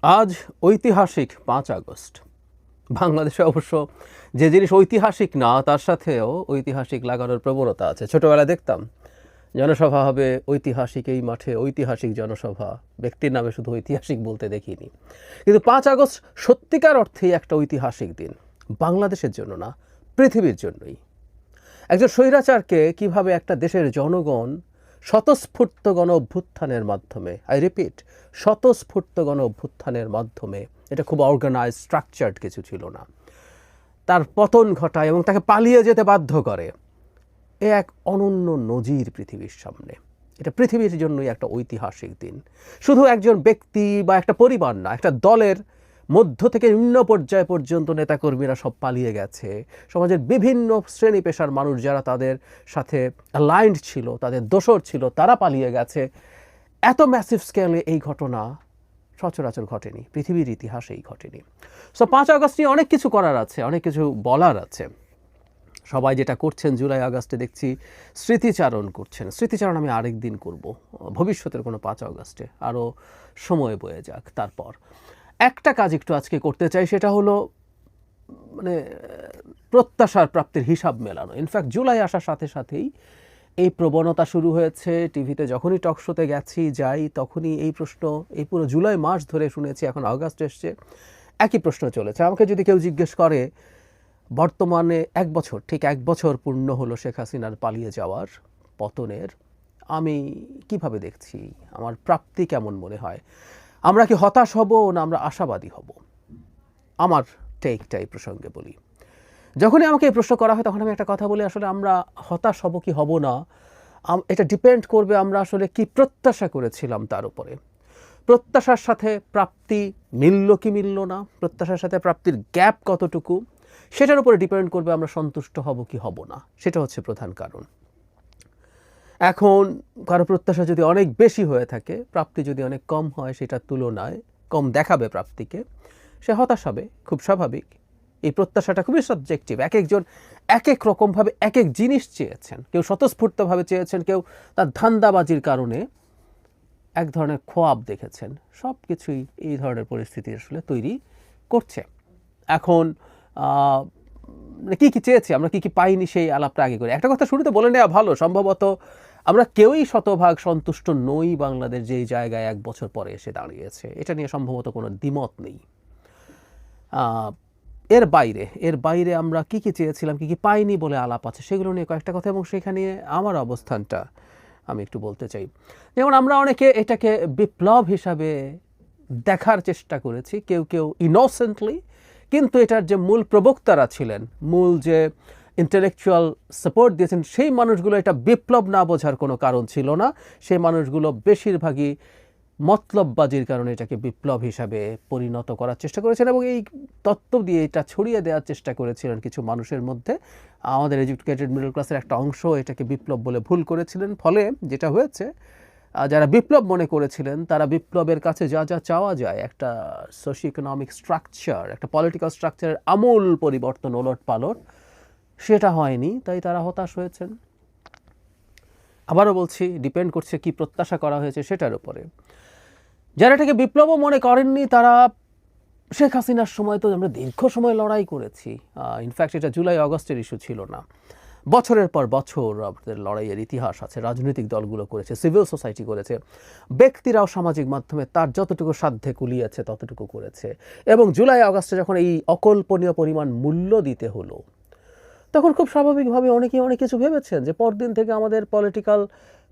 আজ ঐতিহাসিক ৫ আগস্ট। বাংলাদেশে অবশ্য যে জিনিস ঐতিহাসিক না তার সাথেও ঐতিহাসিক লাগানোর প্রবণতা আছে। ছোটবেলায় দেখতাম জনসভা হবে ঐতিহাসিক এই মাঠে, ঐতিহাসিক জনসভা। ব্যক্তির নামে শুধু ঐতিহাসিক বলতে দেখিনি। কিন্তু ৫ আগস্ট সত্যিকার অর্থেই একটা ঐতিহাসিক দিন। বাংলাদেশের জন্য না, পৃথিবীর জন্যই। একজন স্বৈরাচারকে কিভাবে একটা দেশের জনগণ স্বতঃস্ফূর্ত গণ অভ্যুত্থানের মাধ্যমে, আই রিপিট, স্বতঃস্ফূর্ত গণ অভ্যুত্থানের মাধ্যমে, এটা খুব অর্গানাইজ স্ট্রাকচার্ড কিছু ছিল না, তার পতন ঘটায় এবং তাকে পালিয়ে যেতে বাধ্য করে, এ এক অনন্য নজির পৃথিবীর সামনে। এটা পৃথিবীর জন্যই একটা ঐতিহাসিক দিন। শুধু একজন ব্যক্তি বা একটা পরিবার না, একটা দলের মধ্য থেকে নিম্ন পর্যায় পর্যন্ত নেতাকর্মীরা সব পালিয়ে গেছে। সমাজের বিভিন্ন শ্রেণী পেশার মানুষ যারা তাদের সাথে অ্যালাইন্ড ছিল, তাদের দোসর ছিল, তারা পালিয়ে গেছে। এত ম্যাসিভ স্কেলে এই ঘটনা সচরাচর ঘটেনি, পৃথিবীর ইতিহাসেই ঘটেনি। সো ৫ আগস্ট নিয়ে অনেক কিছু করার আছে, অনেক কিছু বলার আছে। সবাই যেটা করছেন, জুলাই আগস্টে দেখছি স্মৃতিচারণ করছেন। স্মৃতিচারণ আমি আরেক দিন করব, ভবিষ্যতের কোনো ৫ আগস্টে, আরও সময় বয়ে যাক। তারপর একটা কাজ একটু আজকে করতে চাই, সেটা হলো মানে প্রত্যাশার প্রাপ্তির হিসাব মেলানো। ইনফ্যাক্ট জুলাই আসার সাথে সাথেই এই প্রবণতা শুরু হয়েছে। টিভিতে যখনই টক শোতে যাই তখনই এই প্রশ্ন, এই পুরো জুলাই মাস ধরে শুনেছি, এখন আগস্ট এসছে, একই প্রশ্ন চলেছে। আমাকে যদি কেউ জিজ্ঞেস করে বর্তমানে ১ বছর, ঠিক ১ বছর পূর্ণ হলো শেখ হাসিনার পালিয়ে যাওয়ার, পতনের, আমি কিভাবে দেখছি, আমার প্রাপ্তি কেমন মনে হয়, আমরা কি হতাশ হব না আমরা আশাবাদী হব? আমার টেকটা এই প্রসঙ্গে বলি। যখনই আমাকে এই প্রশ্ন করা হয় তখন আমি একটা কথা বলি, আসলে আমরা হতাশ হব কি হব না, এটা ডিপেন্ড করবে আমরা আসলে কি প্রত্যাশা করেছিলাম তার উপরে। প্রত্যাশার সাথে প্রাপ্তি মিলল কি মিলল না, প্রত্যাশার সাথে প্রাপ্তির গ্যাপ কতটুকু, সেটার উপরে ডিপেন্ড করবে আমরা সন্তুষ্ট হব কি হব না। সেটা হচ্ছে প্রধান কারণ। এখন কারো প্রত্যাশা যদি অনেক বেশি হয়ে থাকে, প্রাপ্তি যদি অনেক কম হয়, সেটার তুলনায় কম দেখাবে প্রাপ্তিকে, সে হতাশ হবে, খুব স্বাভাবিক। এই প্রত্যাশাটা খুবই সাবজেক্টিভ। এক একজন এক এক রকমভাবে এক এক জিনিস চেয়েছেন। কেউ স্বতঃস্ফূর্তভাবে চেয়েছেন, কেউ তার ধান্দাবাজির কারণে এক ধরনের খোয়াব দেখেছেন। সব কিছুই এই ধরনের পরিস্থিতি আসলে তৈরি করছে। এখন কী কী চেয়েছি আমরা, কী কী পাইনি, সেই আলাপটা আগে করি। একটা কথা শুরুতে বলে নেওয়া ভালো, সম্ভবত আমরা কেউই শতভাগ সন্তুষ্ট নই বাংলাদেশ যেই জায়গায় ১ বছর পরে এসে দাঁড়িয়েছে। এটা নিয়ে সম্ভবত কোনো দ্বিমত নেই। এর বাইরে আমরা কী কী চেয়েছিলাম, কী কী পাইনি বলে আলাপ আছে, সেগুলো নিয়ে কয়েকটা কথা, এবং সেখানে আমার অবস্থানটা আমি একটু বলতে চাই। যেমন আমরা অনেকে এটাকে বিপ্লব হিসাবে দেখার চেষ্টা করেছি, কেউ কেউ ইনোসেন্টলি, কিন্তু এটার যে মূল প্রবক্তারা ছিলেন, মূল যে ইন্টেলেকচুয়াল সাপোর্ট দিয়েছেন, সেই মানুষগুলো এটা বিপ্লব না বোঝার কোনো কারণ ছিল না। সেই মানুষগুলো বেশিরভাগই মতলববাজির কারণে এটাকে বিপ্লব হিসাবে পরিণত করার চেষ্টা করেছেন, এবং এই তত্ত্ব দিয়ে এটা ছড়িয়ে দেওয়ার চেষ্টা করেছিলেন কিছু মানুষের মধ্যে। আমাদের এডুকেটেড মিডল ক্লাসের একটা অংশ এটাকে বিপ্লব বলে ভুল করেছিলেন। ফলে যেটা হয়েছে, যারা বিপ্লব মনে করেছিলেন তারা বিপ্লবের কাছে যা যা চাওয়া যায়, একটা সোশিও ইকোনমিক স্ট্রাকচার, একটা পলিটিক্যাল স্ট্রাকচারের আমূল পরিবর্তন, ওলট পালট, সেটা হয়নি। তাই তারা হতাশ হয়েছেন। আবারও বলছি, ডিপেন্ড করছে কি প্রত্যাশা করা হয়েছে সেটার উপরে। যারা এটাকে বিপ্লবও মনে করেননি, তারা শেখ হাসিনার সময় তো আমরা দীর্ঘ সময় লড়াই করেছি। ইনফ্যাক্ট এটা জুলাই আগস্টের ইস্যু ছিল না, বছরের পর বছর আমাদের লড়াইয়ের ইতিহাস আছে। রাজনৈতিক দলগুলো করেছে, সিভিল সোসাইটি করেছে, ব্যক্তিরাও সামাজিক মাধ্যমে তার যতটুকু সাধ্যে কুলিয়েছে ততটুকু করেছে। এবং জুলাই আগস্টে যখন এই অকল্পনীয় পরিমাণ মূল্য দিতে হলো, তখন খুব স্বাভাবিকভাবে অনেকেই অনেক কিছু ভেবেছেন যে পরদিন থেকে আমাদের পলিটিক্যাল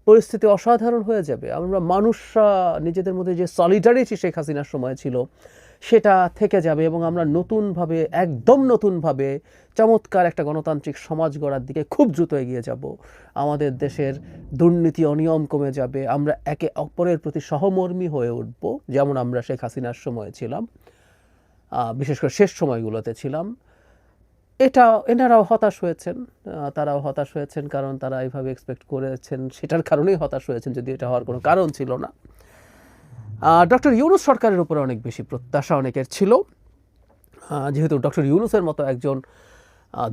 পরিস্থিতি অসাধারণ হয়ে যাবে। আমরা মানুষরা নিজেদের মধ্যে যে সলিডারিটি শেখ হাসিনার সময় ছিল সেটা থেকে যাবে, এবং আমরা নতুনভাবে, একদম নতুনভাবে চমৎকার একটা গণতান্ত্রিক সমাজ গড়ার দিকে খুব দ্রুত এগিয়ে যাব। আমাদের দেশের দুর্নীতি অনিয়ম কমে যাবে, আমরা একে অপরের প্রতি সহমর্মী হয়ে উঠব, যেমন আমরা শেখ হাসিনার সময় ছিলাম, বিশেষ করে শেষ সময়গুলোতে ছিলাম। এনারাও হতাশ হয়েছেন, তারাও হতাশ হয়েছেন, কারণ তারা এইভাবে এক্সপেক্ট করেছেন, সেটার কারণেই হতাশ হয়েছেন, যদি এটা হওয়ার কোনো কারণ ছিল না। ডক্টর ইউনূস সরকারের উপরে অনেক বেশি প্রত্যাশা অনেকের ছিল, যেহেতু ডক্টর ইউনূসের মতো একজন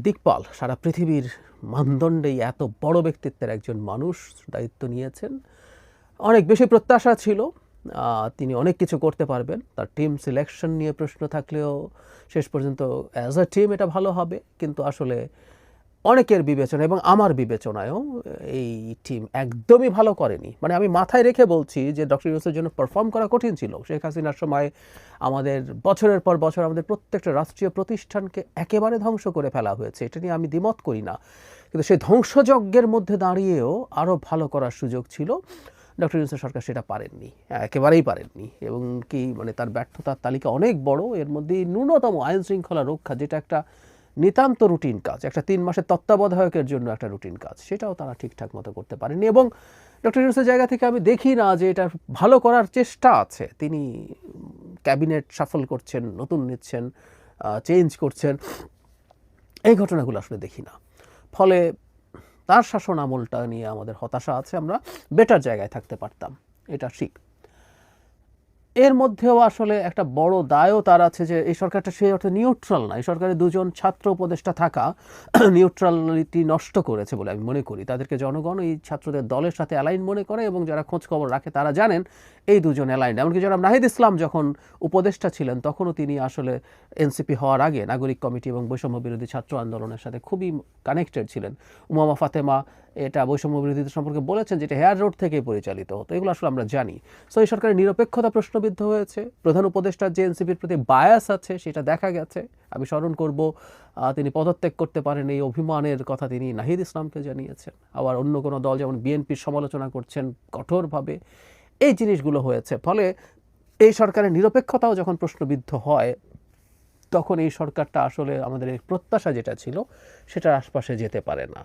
দিকপাল, সারা পৃথিবীর মানদণ্ডেই এত বড় ব্যক্তিত্বের একজন মানুষ দায়িত্ব নিয়েছেন, অনেক বেশি প্রত্যাশা ছিল। তিনি অনেক কিছু করতে পারবেন। তার টিম সিলেকশন নিয়ে প্রশ্ন থাকলেও শেষ পর্যন্ত অ্যাজ আ টিম এটা ভালো হবে, কিন্তু আসলে অনেকের বিবেচনা এবং আমার বিবেচনায়ও এই টিম একদমই ভালো করেনি। মানে আমি মাথায় রেখে বলছি যে ডক্টর ইউনূসের জন্য পারফর্ম করা কঠিন ছিল। শেখ হাসিনার সময় আমাদের বছরের পর বছর আমাদের প্রত্যেকটা রাষ্ট্রীয় প্রতিষ্ঠানকে একেবারে ধ্বংস করে ফেলা হয়েছে, এটা নিয়ে আমি দ্বিমত করি না। কিন্তু সেই ধ্বংসযজ্ঞের মধ্যে দাঁড়িয়েও আরও ভালো করার সুযোগ ছিল। ডক্টর ইউনূসের সরকার সেটা পারেননি, একেবারেই পারেননি। এবং কি মানে তার ব্যর্থতার তালিকা অনেক বড়। এর মধ্যে ন্যূনতম আইন শৃঙ্খলা রক্ষা, যেটা একটা নিতান্ত রুটিন কাজ, একটা 3 মাসের তত্ত্বাবধায়কের জন্য একটা রুটিন কাজ, সেটাও তারা ঠিকঠাক মতো করতে পারেনি। এবং ডক্টর ইউনূসের জায়গা থেকে আমি দেখি না যে এটা ভালো করার চেষ্টা আছে। তিনি ক্যাবিনেট শাফল করছেন, নতুন নিচ্ছেন, চেঞ্জ করছেন, এই ঘটনাগুলো আসলে দেখি না। ফলে তার শাসন আমলটা নিয়ে আমাদের হতাশা আছে, আমরা বেটার জায়গায় থাকতে পারতাম, এটা ঠিক। এর মধ্যেও আসলে একটা বড় দায়ও তার আছে যে এই সরকারটা সেই অর্থে নিউট্রাল না। এই সরকারের 2 জন ছাত্র উপদেষ্টা থাকা নিউট্রালিটি নষ্ট করেছে বলে আমি মনে করি। তাদেরকে জনগণ এই ছাত্রদের দলের সাথে অ্যালাইন মনে করে, এবং যারা খোঁজ খবর রাখে তারা জানেন এই 2 জন অ্যালাইন। এমনকি জনাব নাহিদ ইসলাম যখন উপদেষ্টা ছিলেন তখনও তিনি আসলে এনসিপি হওয়ার আগে নাগরিক কমিটি এবং বৈষম্য বিরোধী ছাত্র আন্দোলনের সাথে খুবই কানেক্টেড ছিলেন। উমামা ফাতেমা এটা বৈষম্য বিরোধীদের সম্পর্কে বলেছেন যেটা হেয়ার রোড থেকেই পরিচালিত হতো, এগুলো আসলে আমরা জানি। সো এই সরকারের নিরপেক্ষতা প্রশ্নবিদ্ধ হয়েছে। প্রধান উপদেষ্টার যে এনসিপির প্রতি বায়াস আছে সেটা দেখা গেছে। আমি স্মরণ করব তিনি পদত্যাগ করতে পারেন এই অভিমানের কথা তিনি নাহিদ ইসলামকে জানিয়েছেন। আবার অন্য কোনো দল যেমন বিএনপির সমালোচনা করছেন কঠোরভাবে, এই জিনিসগুলো হয়েছে। ফলে এই সরকারের নিরপেক্ষতাও যখন প্রশ্নবিদ্ধ হয় তখন এই সরকারটা আসলে আমাদের এই প্রত্যাশা যেটা ছিল সেটার আশপাশে যেতে পারে না।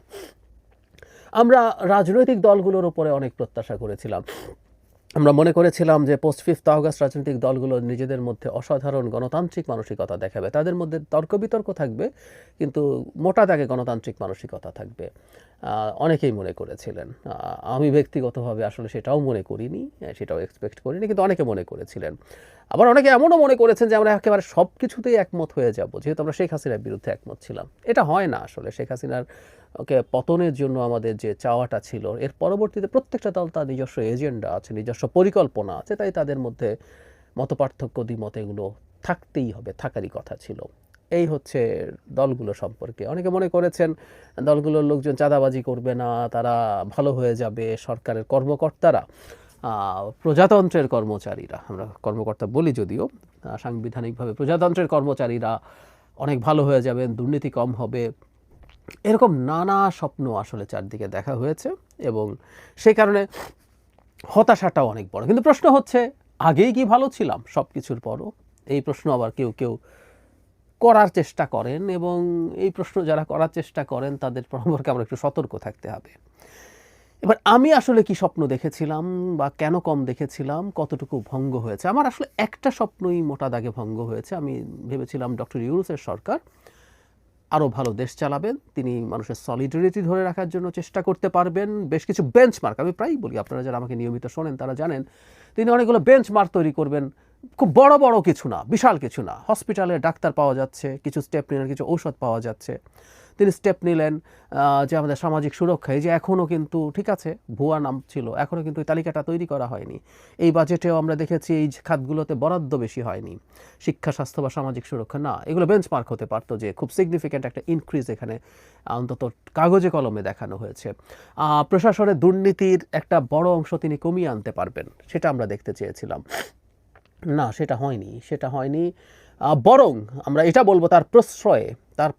আমরা রাজনৈতিক দলগুলোর উপরে অনেক প্রত্যাশা করেছিলাম। আমরা মনে করেছিলাম যে পোস্ট 5th অগাস্ট রাজনৈতিক দলগুলো নিজেদের মধ্যে অসাধারণ গণতান্ত্রিক মানসিকতা দেখাবে, তাদের মধ্যে তর্ক বিতর্ক থাকবে কিন্তু মোটা দাগে গণতান্ত্রিক মানসিকতা থাকবে, অনেকেই মনে করেছিলেন। আমি ব্যক্তিগতভাবে আসলে সেটাও মনে করিনি, সেটাও এক্সপেক্ট করিনি, কিন্তু অনেকে মনে করেছিলেন। আবার অনেকে এমনও মনে করেছেন যে আমরা একেবারে সব কিছুতেই একমত হয়ে যাব, যেহেতু আমরা শেখ হাসিনার বিরুদ্ধে একমত ছিলাম। এটা হয় না আসলে। শেখ হাসিনার পতনের জন্য আমাদের যে চাওয়াটা ছিল, এর পরবর্তীতে প্রত্যেকটা দল তার নিজস্ব এজেন্ডা আছে, নিজস্ব পরিকল্পনা আছে, তাই তাদের মধ্যে মতপার্থক্য দ্বিমত এগুলো থাকতেই হবে, থাকারই কথা ছিল। এই হচ্ছে দলগুলো সম্পর্কে। অনেকে মনে করেছেন দলগুলোর লোকজন চাঁদাবাজি করবে না, তারা ভালো হয়ে যাবে, সরকারের কর্মকর্তারা, প্রজাতন্ত্রের কর্মচারীরা, আমরা কর্মকর্তা বলি যদিও, সাংবিধানিকভাবে প্রজাতন্ত্রের কর্মচারীরা অনেক ভালো হয়ে যাবেন, দুর্নীতি কম হবে, এরকম নানা স্বপ্ন আসলে চারদিকে দেখা হয়েছে। এবং সেই কারণে হতাশাটাও অনেক বড়। কিন্তু প্রশ্ন হচ্ছে আগেই কি ভালো ছিলাম সব কিছুর পরও? এই প্রশ্ন আবার কেউ কেউ করার চেষ্টা করেন, এবং এই প্রশ্ন যারা করার চেষ্টা করেন তাদের সম্পর্কে আমরা একটু সতর্ক থাকতে হবে। এবার আমি আসলে কি স্বপ্ন দেখেছিলাম বা কেন কম দেখেছিলাম, কতটুকু ভঙ্গ হয়েছে? আমার আসলে একটা স্বপ্নই মোটা দাগে ভঙ্গ হয়েছে। আমি ভেবেছিলাম ডক্টর ইউনূসের সরকার আরও ভালো দেশ চালাবেন, তিনি মানুষের সলিডারিটি ধরে রাখার জন্য চেষ্টা করতে পারবেন। বেশ কিছু বেঞ্চমার্ক, আমি প্রায়ই বলি, আপনারা যারা আমাকে নিয়মিত শোনেন তারা জানেন, তিনি অনেকগুলো বেঞ্চমার্ক তৈরি করবেন। খুব বড় বড় কিছু না, বিশাল কিছু না, হসপিটালে ডাক্তার পাওয়া যাচ্ছে, কিছু স্টেপ নিলেন, কিছু ঔষধ পাওয়া যাচ্ছে। তিনি স্টেপ নিলেন যে আমাদের সামাজিক সুরক্ষা, এই যে এখনও কিন্তু ঠিক আছে ভুয়া নাম ছিল, এখনও কিন্তু এই তালিকাটা তৈরি করা হয়নি। এই বাজেটেও আমরা দেখেছি এই খাতগুলোতে বরাদ্দ বেশি হয়নি, শিক্ষা, স্বাস্থ্য বা সামাজিক সুরক্ষা না। এগুলো বেঞ্চমার্ক হতে পারতো যে খুব সিগনিফিক্যান্ট একটা ইনক্রিজ এখানে অন্তত কাগজে কলমে দেখানো হয়েছে। প্রশাসনের দুর্নীতির একটা বড় অংশ তিনি কমিয়ে আনতে পারবেন, সেটা আমরা দেখতে চেয়েছিলাম। না, সেটা হয়নি, সেটা হয়নি। বরং আমরা এটা বলবো তার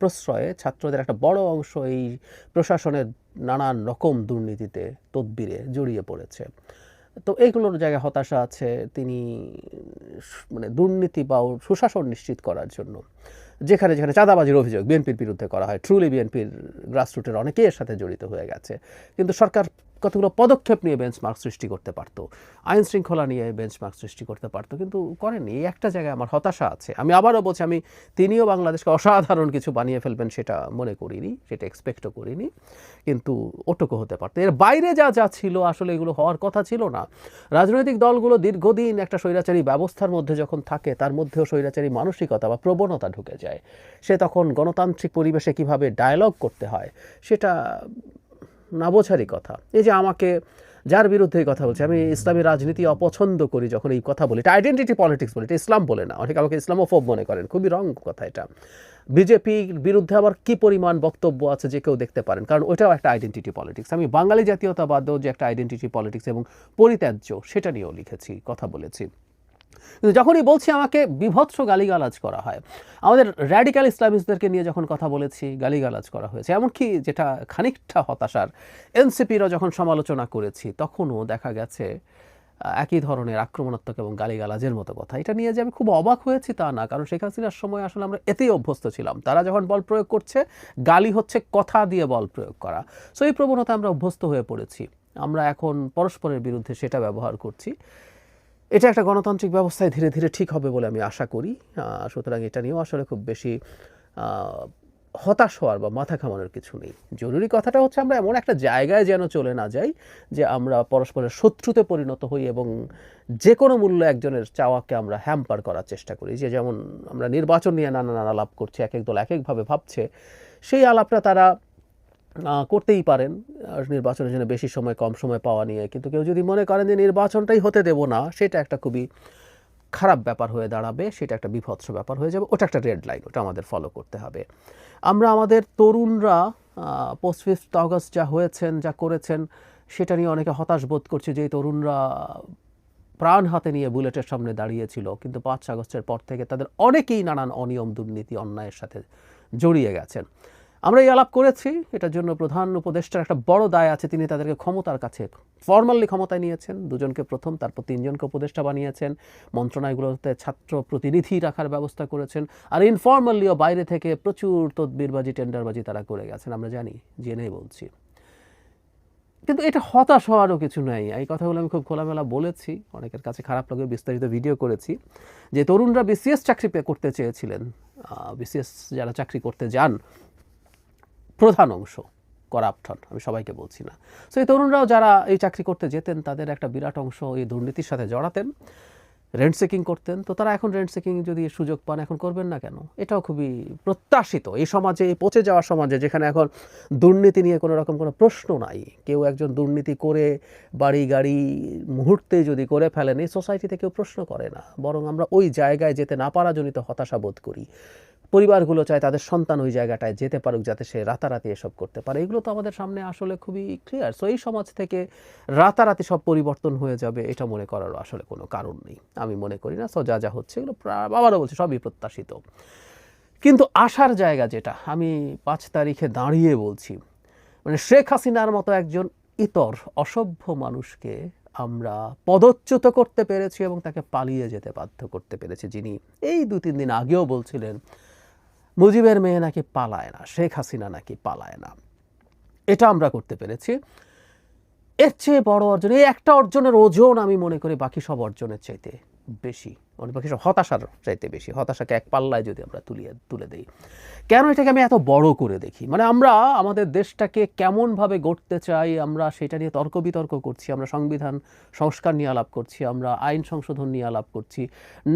প্রশ্রয়ে ছাত্রদের একটা বড় অংশ এই প্রশাসনের নানান রকম দুর্নীতিতে, তদবিরে জড়িয়ে পড়েছে। তো এইগুলোর জায়গায় হতাশা আছে। তিনি মানে দুর্নীতি বা সুশাসন নিশ্চিত করার জন্য যেখানে যেখানে চাঁদাবাজির অভিযোগ বিএনপির বিরুদ্ধে করা হয়, ট্রুলি বিএনপির গ্রাসরুটের অনেকেই এর সাথে জড়িত হয়ে গেছে, কিন্তু সরকার কতগুলো পদক্ষেপ নিয়ে বেঞ্চমার্ক সৃষ্টি করতে পারত, আইন শৃঙ্খলা নিয়ে বেঞ্চমার্ক সৃষ্টি করতে পারত, কিন্তু করেনি। এই একটা জায়গায় আমার হতাশা আছে। আমি আবারও বলছি, তিনিও বাংলাদেশকে অসাধারণ কিছু বানিয়ে ফেলবেন সেটা মনে করিনি, সেটা এক্সপেক্টও করিনি, কিন্তু ওটুকু হতে পারত। এর বাইরে যা যা ছিল আসলে এগুলো হওয়ার কথা ছিল না। রাজনৈতিক দলগুলো দীর্ঘদিন একটা স্বৈরাচারী ব্যবস্থার মধ্যে যখন থাকে, তার মধ্যেও স্বৈরাচারী মানসিকতা বা প্রবণতা ঢুকে যায়। সে তখন গণতান্ত্রিক পরিবেশে কিভাবে ডায়ালগ করতে হয় সেটা না বোঝারই কথা। এই যে আমাকে যার বিরুদ্ধে এই কথা বলছি। আমি ইসলামী রাজনীতি অপছন্দ করি যখন এই কথা বলি। এটা আইডেন্টিটি পলিটিক্স বলি, এটা ইসলাম বলে না। অনেকে আমাকে ইসলামোফোব মনে করেন, খুবই রং কথা এটা। বিজেপির বিরুদ্ধে আবার কি পরিমাণ বক্তব্য আছে যে কেউ দেখতে পারেন, কারণ ওইটাও একটা আইডেন্টিটি পলিটিক্স। আমি বাঙালি জাতীয়তাবাদও যে একটা আইডেন্টিটি পলিটিক্স এবং পরিত্যাজ্য, সেটা নিয়েও লিখেছি, কথা বলেছি। কিন্তু যখনই বলছি আমাকে বিভৎস গালিগালাজ করা হয়, আমাদের র্যাডিক্যাল ইসলামিস্টদেরকে নিয়ে যখন কথা বলেছি গালিগালাজ করা হয়েছে, এমনকি যেটা খানিকটা হতাশার, এনসিপিরও যখন সমালোচনা করেছি তখনও দেখা গেছে একই ধরনের আক্রমণাত্মক এবং গালিগালাজের মতো কথা। এটা নিয়ে যে আমি খুব অবাক হয়েছি তা না, কারণ শেখ হাসিনার সময় আসলে আমরা এতেই অভ্যস্ত ছিলাম। তারা যখন বল প্রয়োগ করছে, গালি হচ্ছে কথা দিয়ে বল প্রয়োগ করা। সো এই প্রবণতা আমরা অভ্যস্ত হয়ে পড়েছি। আমরা এখন পরস্পরের বিরুদ্ধে সেটা ব্যবহার করছি। এটা একটা গণতান্ত্রিক ব্যবস্থায় ধীরে ধীরে ঠিক হবে বলে আমি আশা করি। সুতরাং এটা নিয়েও আসলে খুব বেশি হতাশ হওয়ার বা মাথা ঘামানোর কিছু নেই। জরুরি কথাটা হচ্ছে আমরা এমন একটা জায়গায় যেন চলে না যাই যে আমরা পরস্পরের শত্রুতে পরিণত হই এবং যে কোনো মূল্যে একজনের চাওয়াকে আমরা হ্যাম্পার করার চেষ্টা করি। যে যেমন আমরা নির্বাচন নিয়ে নানান আলাপ করছি, এক এক দল এক একভাবে ভাবছে, সেই আলাপটা তারা করতেই পারেন নির্বাচনের জন্য বেশি সময় কম সময় পাওয়া নিয়ে। কিন্তু কেউ যদি মনে করেন যে নির্বাচনটাই হতে দেব না, সেটা একটা খুবই খারাপ ব্যাপার হয়ে দাঁড়াবে, সেটা একটা বিভৎস ব্যাপার হয়ে যাবে। ওটা একটা রেড লাইন, ওটা আমাদের ফলো করতে হবে। আমরা আমাদের তরুণরা পোস্ট 5th অগস্ট যা হয়েছেন, যা করেছেন, সেটা নিয়ে অনেকে হতাশ বোধ করছে যে এই তরুণরা প্রাণ হাতে নিয়ে বুলেটের সামনে দাঁড়িয়েছিল, কিন্তু 5 আগস্টের পর থেকে তাদের অনেকেই নানান অনিয়ম, দুর্নীতি, অন্যায়ের সাথে জড়িয়ে গেছেন। আমরা এই আলাপ করেছি, এটার জন্য প্রধান উপদেষ্টার একটা বড় দায় আছে। তিনি তাদেরকে ক্ষমতার কাছে ফর্মালি ক্ষমতায় নিয়েছেন, দুজনকে প্রথম, তারপর 3 জনকে উপদেষ্টা বানিয়েছেন, মন্ত্রণালয়গুলোতে ছাত্র প্রতিনিধি রাখার ব্যবস্থা করেছেন, আর ইনফর্মালিও বাইরে থেকে প্রচুর তদবিরবাজি, টেন্ডারবাজি তারা করে গেছেন, আমরা জানি, জেনেই বলছি। কিন্তু এটা হতাশ হওয়ারও কিছু নাই। এই কথাগুলো আমি খুব খোলামেলা বলেছি, অনেকের কাছে খারাপ লাগে, বিস্তারিত ভিডিও করেছি। যে তরুণরা বিসিএস চাকরি করতে চেয়েছিলেন, বিসিএস যারা চাকরি করতে যান, প্রধান অংশ করাপ্ট হন, আমি সবাইকে বলছি না। সো এই তরুণরাও যারা এই চাকরি করতে যেতেন, তাদের একটা বিরাট অংশ এই দুর্নীতির সাথে জড়াতেন, রেন্ট সেকিং করতেন। তো তারা এখন রেন্ট সেকিং যদি সুযোগ পান, এখন করবেন না কেন? এটাও খুবই প্রত্যাশিত। এই সমাজে, এই পচে যাওয়া সমাজে, যেখানে এখন দুর্নীতি নিয়ে কোনো রকম কোনো প্রশ্ন নাই, কেউ একজন দুর্নীতি করে বাড়ি গাড়ি মুহূর্তে যদি করে ফেলেন, এই সোসাইটিতে কেউ প্রশ্ন করে না। বরং আমরা ওই জায়গায় যেতে না পারা জনিত হতাশা বোধ করি। পরিবারগুলো চায় তাদের সন্তান ওই জায়গাটায় যেতে পারুক, যাতে সে রাতারাতি এসব করতে পারে। এগুলো তো আমাদের সামনে আসলে খুবই ক্লিয়ার। সো এই সমাজ থেকে রাতারাতি সব পরিবর্তন হয়ে যাবে, এটা মনে করারও আসলে কোনো কারণ নেই, আমি মনে করি না। সো যা যা হচ্ছে এগুলো আবারও বলছি, সবই প্রত্যাশিত। কিন্তু আসার জায়গা যেটা, আমি 5 তারিখে দাঁড়িয়ে বলছি, মানে শেখ হাসিনার মতো একজন ইতর অসভ্য মানুষকে আমরা পদচ্যুত করতে পেরেছি এবং তাকে পালিয়ে যেতে বাধ্য করতে পেরেছি, যিনি এই 2-3 দিন আগেও বলছিলেন মুজিবের মেয়ে নাকি পালায় না, শেখ হাসিনা নাকি পালায় না। এটা আমরা করতে পেরেছি। এর চেয়ে বড় অর্জন, এই একটা অর্জনের ওজন আমি মনে করি বাকি সব অর্জনের চাইতে বেশি, মানে বাকি সব হতাশার চাইতে বেশি। হতাশাকে এক পাল্লায় যদি আমরা তুলে দিই, কেন এটাকে আমি এত বড় করে দেখি, মানে আমরা আমাদের দেশটাকে কেমনভাবে গড়তে চাই, আমরা সেটা নিয়ে তর্ক বিতর্ক করছি, আমরা সংবিধান সংস্কার নিয়ে আলাপ করছি, আমরা আইন সংশোধন নিয়ে আলাপ করছি,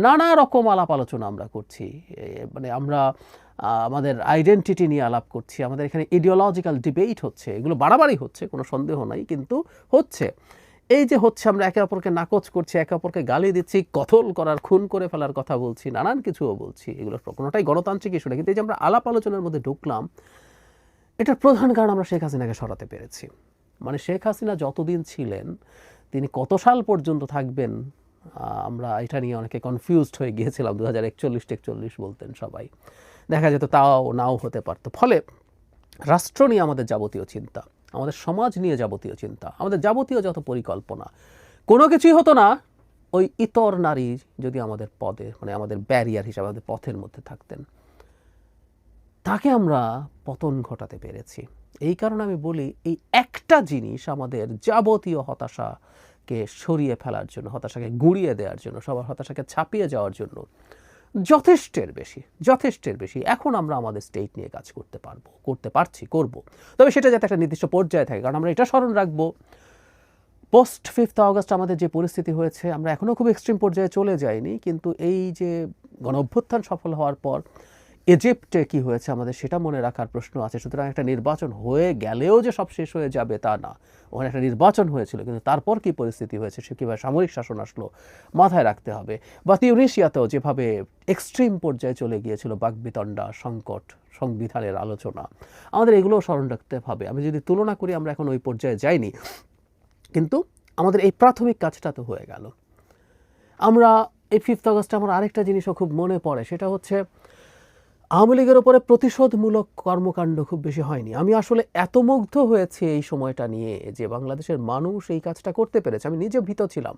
নানা রকম আলাপ আলোচনা আমরা করছি, মানে আমরা আমাদের আইডেন্টিটি নিয়ে আলাপ করছি, আমাদের এখানে ইডিওলজিক্যাল ডিবেট হচ্ছে, এগুলো বাড়াবাড়ি হচ্ছে, কোনো সন্দেহ নাই, কিন্তু হচ্ছে। এই যে হচ্ছে, আমরা একে অপরকে নাকচ করছি, একে অপরকে গালি দিচ্ছি, কতল করার, খুন করে ফেলার কথা বলছি, নানান কিছুও বলছি, এগুলো কোনোটাই গণতান্ত্রিক ইস্যু না। কিন্তু এই যে আমরা আলাপ আলোচনার মধ্যে ঢুকলাম, এটার প্রধান কারণ আমরা শেখ হাসিনাকে সরাতে পেরেছি। মানে শেখ হাসিনা যতদিন ছিলেন, তিনি কত সাল পর্যন্ত থাকবেন, আমরা এটা নিয়ে অনেকে কনফিউজড হয়ে গিয়েছিলাম। 2041-42 বলতেন সবাই, দেখা যেত তাও নাও হতে পারতো। ফলে রাষ্ট্র নিয়ে আমাদের যাবতীয় চিন্তা, আমাদের সমাজ নিয়ে যাবতীয় চিন্তা, আমাদের যাবতীয় যত পরিকল্পনা, কোনো কিছুই হতো না ওই ইতর নারী যদি আমাদের পদে, মানে আমাদের ব্যারিয়ার হিসাবে আমাদের পথের মধ্যে থাকতেন। তাকে আমরা পতন ঘটাতে পেরেছি। এই কারণে আমি বলি, এই একটা জিনিস আমাদের যাবতীয় হতাশাকে সরিয়ে ফেলার জন্য, হতাশাকে গুঁড়িয়ে দেওয়ার জন্য, সবার হতাশাকে ছাপিয়ে যাওয়ার জন্য যথেষ্টের বেশি এখন আমরা আমাদের স্টেট নিয়ে কাজ করতে পারছি, করব। তবে সেটা যাতে একটা নির্দিষ্ট পর্যায়ে থাকে, কারণ আমরা এটা স্মরণ রাখবো, পোস্ট 5th অগস্ট আমাদের যে পরিস্থিতি হয়েছে, আমরা এখনও খুব এক্সট্রিম পর্যায়ে চলে যাইনি, কিন্তু এই যে গণ অভ্যুত্থান সফল হওয়ার পর ইজিপ্টে কি হয়েছে আমাদের সেটা মনে রাখার প্রশ্ন আছে। সুতরাং একটা নির্বাচন হয়ে গেলেও যে সব শেষ হয়ে যাবে তা না, ওখানে একটা নির্বাচন হয়েছিল, কিন্তু তারপর কি পরিস্থিতি হয়েছে, সে কীভাবে সামরিক শাসন আসলো মাথায় রাখতে হবে। বা তিউনিসিয়াতেও যেভাবে এক্সট্রিম পর্যায়ে চলে গিয়েছিল বাকবিতণ্ডা, সংকট, সংবিধানের আলোচনা, আমাদের এগুলোও স্মরণ রাখতে হবে। আমি যদি তুলনা করি, আমরা এখন ওই পর্যায়ে যাইনি, কিন্তু আমাদের এই প্রাথমিক কাজটা তো হয়ে গেল। আমরা এই 5 আগস্টে আমার আরেকটা জিনিসও খুব মনে পড়ে, সেটা হচ্ছে আওয়ামী লীগের ওপরে প্রতিশোধমূলক কর্মকাণ্ড খুব বেশি হয়নি। আমি আসলে এত মুগ্ধ হয়েছি এই সময়টা নিয়ে যে বাংলাদেশের মানুষ এই কাজটা করতে পেরেছে। আমি নিজে ভীত ছিলাম,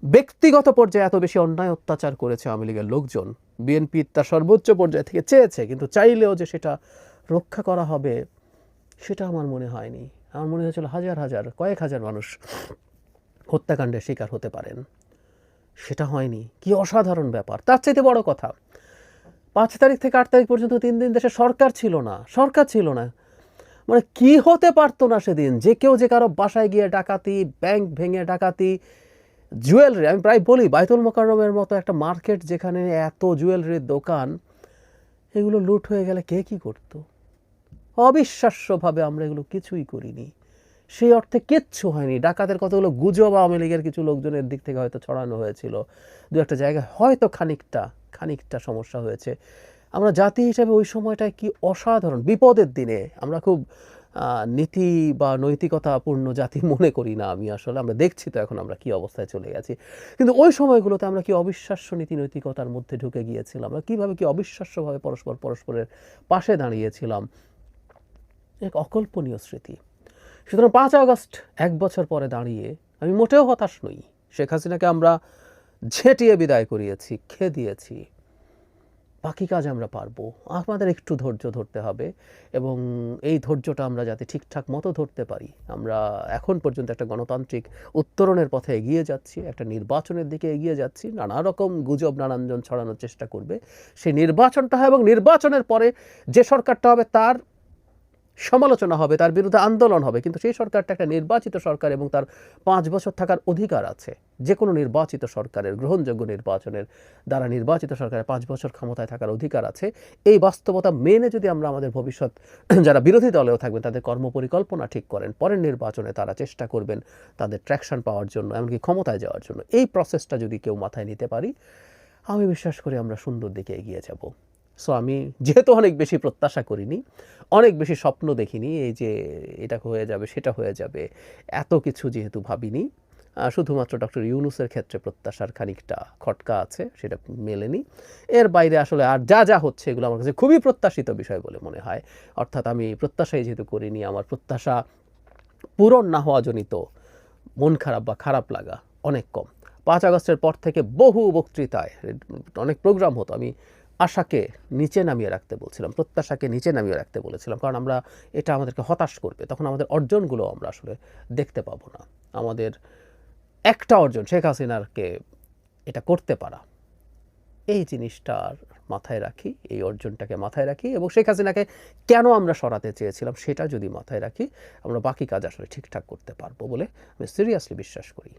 ব্যক্তিগত পর্যায়ে এত বেশি অন্যায় অত্যাচার করেছে আওয়ামী লীগের লোকজন, বিএনপি তার সর্বোচ্চ পর্যায় থেকে চেয়েছে, কিন্তু চাইলেও যে সেটা রক্ষা করা হবে সেটা আমার মনে হয়নি। আমার মনে হয়েছিল হাজার হাজার, কয়েক হাজার মানুষ হত্যাকাণ্ডের শিকার হতে পারেন, সেটা হয়নি। কি অসাধারণ ব্যাপার! তার চাইতে বড় কথা, 5 তারিখ থেকে 8 তারিখ পর্যন্ত 3 দিন দেশে সরকার ছিল না। মানে কি হতে পারতো না সেদিন, যে কেউ যে কারো বাসায় গিয়ে ডাকাতি, ব্যাংক ভেঙে ডাকাতি, জুয়েলারি, আমি প্রায় বলি বাইতুল মোকাররমের মতো একটা মার্কেট যেখানে এত জুয়েলারির দোকান, এগুলো লুট হয়ে গেলে কে কি করত? অবিশ্বাস্যভাবে আমরা এগুলো কিছুই করিনি, সেই অর্থে কিচ্ছু হয়নি। ডাকাতের কতগুলো গুজব আওয়ামী লীগের কিছু লোকজনের দিক থেকে হয়তো ছড়ানো হয়েছিল, দু একটা জায়গায় হয়তো খানিকটা সমস্যা হয়েছে। আমরা জাতি হিসেবে ওই সময়টায় কি অসাধারণ বিপদের দিনে আমরা খুব নীতি বা নৈতিকতাপূর্ণ জাতি মনে করি না আমি আসলে। আমরা দেখছি তো এখন আমরা কি অবস্থায় চলে গেছি, কিন্তু ওই সময়গুলোতে আমরা কি অবিশ্বাস্য নীতি নৈতিকতার মধ্যে ঢুকে গিয়েছিলাম, আমরা কীভাবে কি অবিশ্বাস্যভাবে পরস্পরের পাশে দাঁড়িয়েছিলাম, এক অকল্পনীয় স্মৃতি। সুতরাং 5 আগস্ট 1 বছর পরে দাঁড়িয়ে আমি মোটেও হতাশ নই। শেখ হাসিনাকে আমরা ঝেঁটিয়ে বিদায় করিয়েছি, খেয়ে দিয়েছি, বাকি কাজ আমরা পারবো। আমাদের একটু ধৈর্য ধরতে হবে, এবং এই ধৈর্যটা আমরা যাতে ঠিকঠাক মতো ধরতে পারি। আমরা এখন পর্যন্ত একটা গণতান্ত্রিক উত্তরণের পথে এগিয়ে যাচ্ছি, একটা নির্বাচনের দিকে এগিয়ে যাচ্ছি। নানা রকম গুজব নানানজন ছড়ানোর চেষ্টা করবে, সেই নির্বাচনটা হয় এবং নির্বাচনের পরে যে সরকারটা হবে তার সমালোচনা হবে, তার বিরুদ্ধে আন্দোলন হবে, কিন্তু সেই সরকারটা একটা নির্বাচিত সরকার এবং তার 5 বছর থাকার অধিকার আছে। যে কোনো নির্বাচিত সরকারের, গ্রহণযোগ্য নির্বাচনের দ্বারা নির্বাচিত সরকারের 5 বছর ক্ষমতায় থাকার অধিকার আছে। এই বাস্তবতা মেনে যদি আমরা আমাদের ভবিষ্যৎ, যারা বিরোধী দলেও থাকবেন তাদের কর্মপরিকল্পনা ঠিক করেন, পরের নির্বাচনে তারা চেষ্টা করবেন তাদের ট্র্যাকশন পাওয়ার জন্য, এমনকি ক্ষমতায় যাওয়ার জন্য, এই প্রসেসটা যদি কেউ মাথায় নিতে পারি, আমি বিশ্বাস করি আমরা সুন্দর দিকে এগিয়ে যাব। সো আমি যেহেতু অনেক বেশি প্রত্যাশা করিনি, অনেক বেশি স্বপ্ন দেখিনি, এই যে এটা হয়ে যাবে সেটা হয়ে যাবে, এত কিছু যেহেতু ভাবিনি, শুধুমাত্র ডক্টর ইউনূসের ক্ষেত্রে প্রত্যাশার খানিকটা খটকা আছে, সেটা মেলেনি। এর বাইরে আসলে আর যা হচ্ছে এগুলো আমার কাছে খুবই প্রত্যাশিত বিষয় বলে মনে হয়। অর্থাৎ আমি প্রত্যাশাই যেহেতু করিনি, আমার প্রত্যাশা পূরণ না হওয়া জনিত মন খারাপ বা খারাপ লাগা অনেক কম। 5 আগস্টের পর থেকে বহু বক্তৃতায় অনেক প্রোগ্রাম হতো, আমি আশাকে নিচে নামিয়ে রাখতে বলছিলাম, প্রত্যাশাকে নিচে নামিয়ে রাখতে বলেছিলাম, কারণ আমরা এটা আমাদেরকে হতাশ করবে, তখন আমাদের অর্জনগুলো আমরা আসলে দেখতে পাবো না। আমাদের একটা অর্জন, শেখ হাসিনারকে এটা করতে পারা, এই জিনিসটার মাথায় রাখি, এই অর্জনটাকে মাথায় রাখি, এবং শেখ হাসিনাকে কেন আমরা সরাতে চেয়েছিলাম সেটা যদি মাথায় রাখি, আমরা বাকি কাজ আসলে ঠিকঠাক করতে পারবো বলে আমি সিরিয়াসলি বিশ্বাস করি।